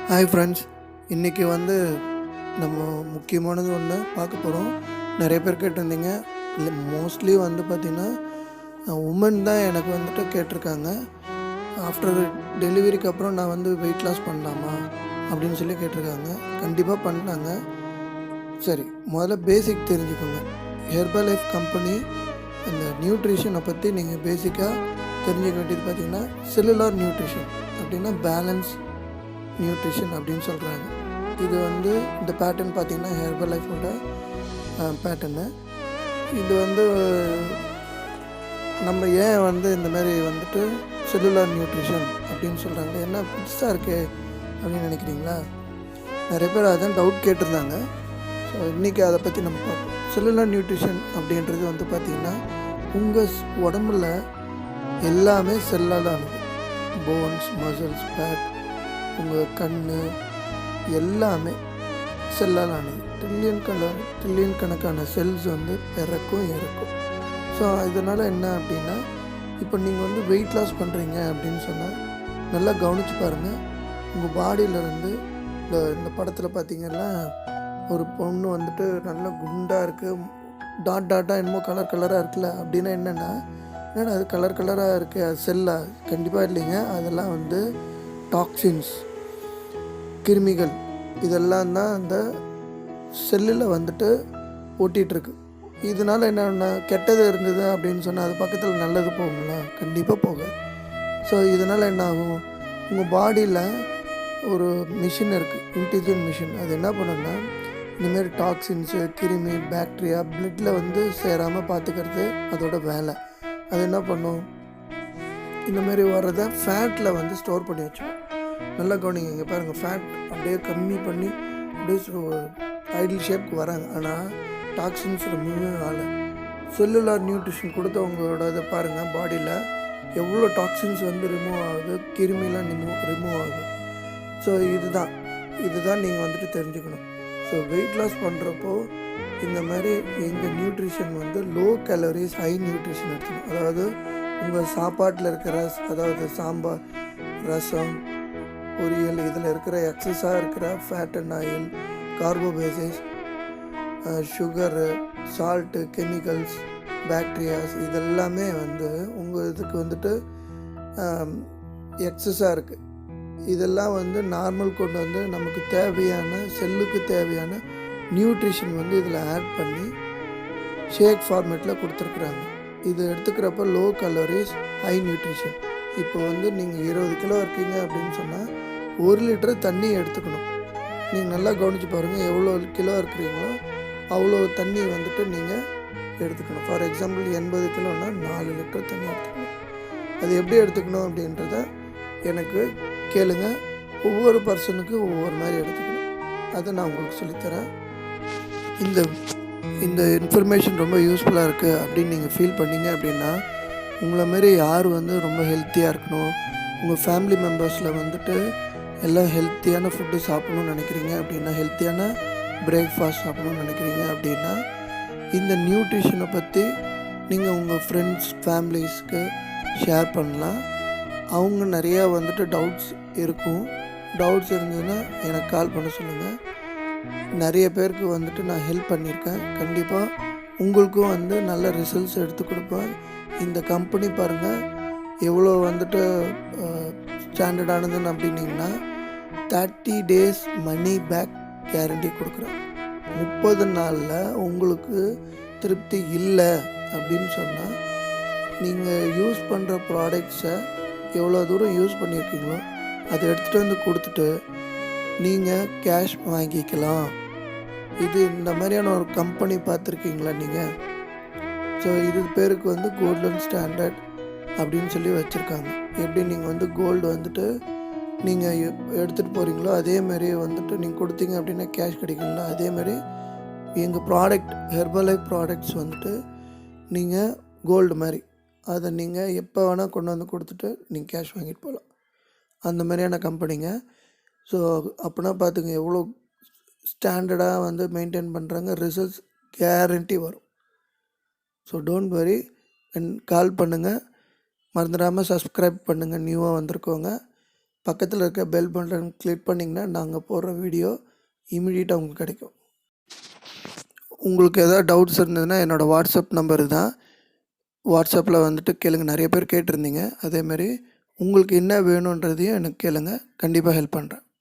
Hi friends, இன்றைக்கி நம்ம முக்கியமானது ஒன்று பார்க்க போகிறோம். நிறைய பேர் கேட்டிருந்தீங்க. இல்லை, மோஸ்ட்லி பார்த்திங்கன்னா உமன் தான் எனக்கு கேட்டிருக்காங்க. ஆஃப்டர் டெலிவரிக்கு அப்புறம் நான் வெயிட் லாஸ் பண்ணலாமா அப்படின்னு சொல்லி கேட்டிருக்காங்க. கண்டிப்பாக பண்ணாங்க. சரி, முதல்ல பேசிக் தெரிஞ்சுக்கோங்க. ஹெர்பலைஃப் கம்பெனி அந்த நியூட்ரிஷனை பற்றி நீங்கள் பேசிக்காக தெரிஞ்சுக்க வேண்டியது பார்த்திங்கன்னா, செல்லுலார் நியூட்ரிஷன் அப்படின்னா பேலன்ஸ் நியூட்ரிஷன் அப்படின்னு சொல்கிறாங்க. இது இந்த பேட்டர்ன் பார்த்திங்கன்னா ஹெர்பலைஃபோட பேட்டர்னு. இது நம்ம ஏன் இந்த மாதிரி செல்லுலார் நியூட்ரிஷன் அப்படின்னு சொல்கிறாங்க, என்ன புதுசாக இருக்கே அப்படின்னு நினைக்கிறீங்களா? நிறைய பேர் அதான் டவுட் கேட்டிருந்தாங்க. ஸோ இன்றைக்கி அதை பற்றி நம்ம பார்ப்போம். செல்லுலார் நியூட்ரிஷன் அப்படின்றது பார்த்திங்கன்னா உங்கள் உடம்புல எல்லாமே செல்லால் ஆனது. போன்ஸ், மசில்ஸ், ஃபேட், உங்கள் கண் எல்லாமே செல்லால் ஆனது. ட்ரில்லியன் கணக்கான செல்ஸ் பிறக்கும் இறக்கும். ஸோ இதனால் என்ன அப்படின்னா, இப்போ நீங்கள் வெயிட் லாஸ் பண்ணுறீங்க அப்படின்னு சொன்னால் நல்லா கவனித்து பாருங்கள். உங்கள் பாடியிலேருந்து இந்த படத்தில் பார்த்திங்கன்னா ஒரு பொண்ணு நல்லா குண்டாக இருக்குது, டாட்டாக என்னமோ கலராக இருக்குல்ல. அப்படின்னா என்னென்னா அது கலராக இருக்குது, அது செல்லா? கண்டிப்பாக இல்லைங்க. அதெல்லாம் டாக்ஸின்ஸ், கிருமிகள், இதெல்லாம் தான் அந்த செல்லில் ஓட்டிகிட்ருக்கு. இதனால் என்னென்னா கெட்டது இருந்தது அப்படின்னு சொன்னால் அது பக்கத்தில் நல்லது போகுங்களா? கண்டிப்பாக போகாது. ஸோ இதனால் என்ன ஆகும், உங்கள் பாடியில் ஒரு மிஷின் இருக்குது, இன்டெலிஜென்ட் மிஷின். அது என்ன பண்ணுன்னா, இந்தமாரி டாக்ஸின்ஸு, கிருமி, பாக்டீரியா பிளட்டில் சேராமல் பார்த்துக்கிறது அதோட வேலை. அது என்ன பண்ணும், இந்தமாரி வர்றதை ஃபேட்டில் ஸ்டோர் பண்ணி வச்சுக்கணும். நல்லா கவனிங்க. இங்கே பாருங்கள், ஃபேட் அப்படியே கம்மி பண்ணி அப்படியே ஐடியல் ஷேப்க்கு வராங்க. ஆனால் டாக்ஸின்ஸ் ரொம்பவே ஆகலை. செல்லுலார் நியூட்ரிஷன் கொடுத்தவங்களோட இதை பாருங்கள், பாடியில் எவ்வளோ டாக்ஸின்ஸ் ரிமூவ் ஆகுது, கிருமிலாம் ரிமூவ் ஆகுது. ஸோ இதுதான் நீங்கள் தெரிஞ்சுக்கணும். ஸோ வெயிட் லாஸ் பண்ணுறப்போ இந்த மாதிரி எங்கள் nutrition low calories high nutrition எடுத்துக்கணும். அதாவது உங்கள் சாப்பாட்டில் இருக்கிற, அதாவது சாம்பார், ரசம், பொரியல், இதில் இருக்கிற எக்ஸஸாக இருக்கிற fat and oil, carbohydrates, sugar, salt, chemicals, bacterias, இதெல்லாமே உங்கள் இதுக்கு எக்ஸஸாக இருக்குது. இதெல்லாம் நார்மல் கொண்டு நமக்கு தேவையான, செல்லுக்கு தேவையான நியூட்ரிஷன் இதில் ஆட் பண்ணி ஷேக் ஃபார்மேட்டில் கொடுத்துருக்குறாங்க. இது எடுத்துக்கிறப்ப லோ கலோரிஸ் ஹை நியூட்ரிஷன். இப்போ நீங்கள் 20 கிலோ இருக்கீங்க அப்படின்னு சொன்னால் 1 லிட்டர் தண்ணி எடுத்துக்கணும். நீங்கள் நல்லா கவனித்து பாருங்கள், எவ்வளோ கிலோ இருக்கிறீங்களோ அவ்வளோ தண்ணி நீங்கள் எடுத்துக்கணும். ஃபார் எக்ஸாம்பிள் 80 கிலோன்னா 4 லிட்டர் தண்ணி எடுத்துக்கணும். அது எப்படி எடுத்துக்கணும் அப்படின்றத எனக்கு கேளுங்க. ஒவ்வொரு பர்சனுக்கு ஒவ்வொரு மாதிரி எடுத்துக்கணும். அதை நான் உங்களுக்கு சொல்லித்தரேன். இந்த இன்ஃபர்மேஷன் ரொம்ப யூஸ்ஃபுல்லாக இருக்குது அப்படின்னு நீங்கள் ஃபீல் பண்ணீங்க அப்படின்னா, உங்களை மாரி யார் ரொம்ப ஹெல்த்தியாக இருக்கணும், உங்கள் ஃபேமிலி மெம்பர்ஸில் எல்லாம் ஹெல்த்தியான ஃபுட்டு சாப்பிடணும்னு நினைக்கிறீங்க அப்படின்னா, ஹெல்த்தியான பிரேக்ஃபாஸ்ட் சாப்பிடணும்னு நினைக்கிறீங்க அப்படின்னா, இந்த நியூட்ரிஷனை பற்றி நீங்கள் உங்கள் ஃப்ரெண்ட்ஸ், ஃபேமிலிஸ்க்கு ஷேர் பண்ணலாம். அவங்க நிறையா டவுட்ஸ் இருக்கும். டவுட்ஸ் இருந்ததுன்னா எனக்கு கால் பண்ண சொல்லுங்கள். நிறைய பேருக்கு நான் ஹெல்ப் பண்ணியிருக்கேன். கண்டிப்பாக உங்களுக்கும் நல்ல ரிசல்ட்ஸ் எடுத்து கொடுப்பேன். இந்த கம்பெனி பாருங்கள் எவ்வளோ ஸ்டாண்டர்டானதுன்னு அப்படின்னிங்கன்னா 30 days மணி பேக் கேரண்டி கொடுக்குறேன். 30 நாளில் உங்களுக்கு திருப்தி இல்லை அப்படின்னு சொன்னால், நீங்கள் யூஸ் பண்ணுற ப்ராடக்ட்ஸை எவ்வளோ தூரம் யூஸ் பண்ணியிருக்கீங்களோ அதை எடுத்துகிட்டு கொடுத்துட்டு நீங்கள் கேஷ் வாங்கிக்கலாம். இது இந்த மாதிரியான ஒரு கம்பெனி பார்த்துருக்கீங்களா நீங்கள்? ஸோ இது பேருக்கு கோல்டன் ஸ்டாண்டர்ட் அப்படின்னு சொல்லி வச்சுருக்காங்க. எப்படி நீங்கள் கோல்டு நீங்கள் எடுத்துகிட்டு போகிறீங்களோ அதேமாரி நீங்கள் கொடுத்தீங்க அப்படின்னா கேஷ் கிடைக்குங்களா, அதேமாதிரி எங்கள் ப்ராடக்ட் ஹெர்பலைஃப் ப்ராடக்ட்ஸ் நீங்கள் கோல்டு மாதிரி அதை நீங்கள் எப்போ வேணால் கொண்டு கொடுத்துட்டு நீங்கள் கேஷ் வாங்கிட்டு போகலாம். அந்த மாதிரியான கம்பெனிங்க. ஸோ அப்படின்னா பார்த்துங்க எவ்வளோ ஸ்டாண்டர்டாக மெயின்டைன் பண்ணுறாங்க. ரிசல்ட்ஸ் கேரண்டி வரும். ஸோ டோன்ட் வரி, கால் பண்ணுங்கள். மறந்துடாமல் சப்ஸ்கிரைப் பண்ணுங்கள் நியூவாக வந்திருக்கோங்க. பக்கத்தில் இருக்க பெல் பட்டன் கிளிக் பண்ணிங்கன்னா நாங்கள் போடுற வீடியோ இமீடியட்டாக உங்களுக்கு கிடைக்கும். உங்களுக்கு எதாவது டவுட்ஸ் இருந்ததுன்னா என்னோடய வாட்ஸ்அப் நம்பர் தான். வாட்ஸ்அப்பில் வந்துட்டு கேளுங்க. நிறைய பேர் கேட்டிருந்தீங்க. அதேமாதிரி உங்களுக்கு என்ன வேணுன்றதையும் எனக்கு கேளுங்க. கண்டிப்பாக ஹெல்ப் பண்ணுறேன்.